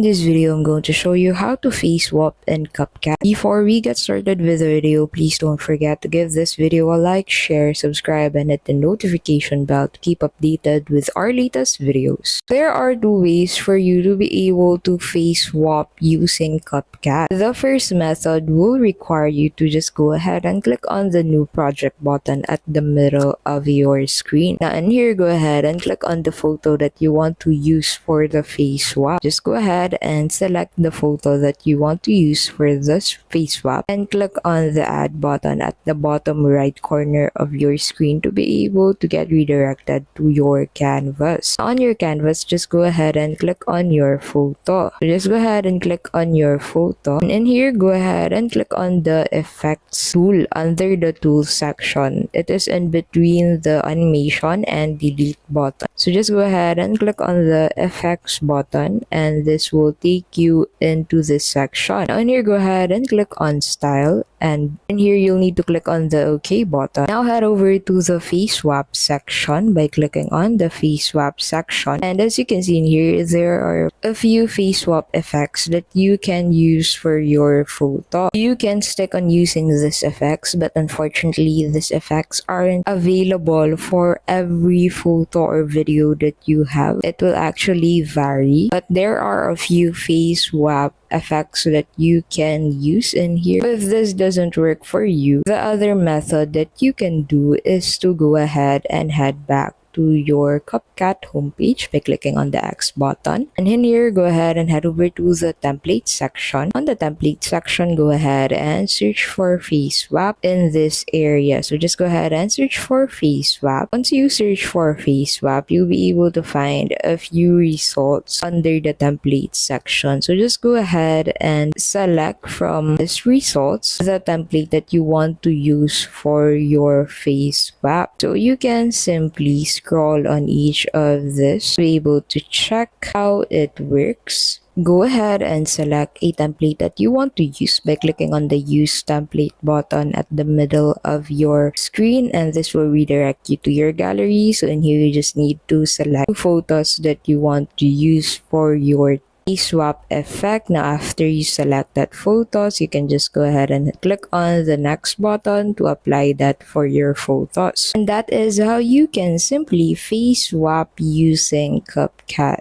In this video, I'm going to show you how to face swap in Capcut. Before we get started with the video, please don't forget to give this video a like, share, subscribe, and hit the notification bell to keep updated with our latest videos. There are two ways for you to be able to face swap using Capcut. The first method will require you to just go ahead and click on the new project button at the middle of your screen. Now in here, go ahead and click on the photo that you want to use for the face swap. Just go ahead and select the photo that you want to use for this face swap and click on the add button at the bottom right corner of your screen to be able to get redirected to your canvas. On your canvas, just go ahead and click on your photo. So just go ahead and click on your photo, and in here go ahead and click on the effects tool under the tools section. It is in between the animation and delete button. So just go ahead and click on the effects button, and this will take you into this section. Now in here, go ahead and click on style, and in here you'll need to click on the OK button. Now head over to the face swap section by clicking on the face swap section, and as you can see in here, there are a few face swap effects that you can use for your photo. You can stick on using these effects, but unfortunately these effects aren't available for every photo or video that you have. It will actually vary, but there are a few face swap effects that you can use in here. If this doesn't work for you, the other method that you can do is to go ahead and head back to your Capcut homepage by clicking on the X button, and in here go ahead and head over to the template section. On the template section, go ahead and search for face swap in this area. So just go ahead and search for face swap. Once you search for face swap, you'll be able to find a few results under the template section. So just go ahead and select from this results the template that you want to use for your face swap. So you can simply scroll on each of this to be able to check how it works. Go ahead and select a template that you want to use by clicking on the use template button at the middle of your screen, and this will redirect you to your gallery. So in here you just need to select photos that you want to use for your swap effect. Now after you select that photos, you can just go ahead and click on the next button to apply that for your photos. And that is how you can simply face swap using Capcut.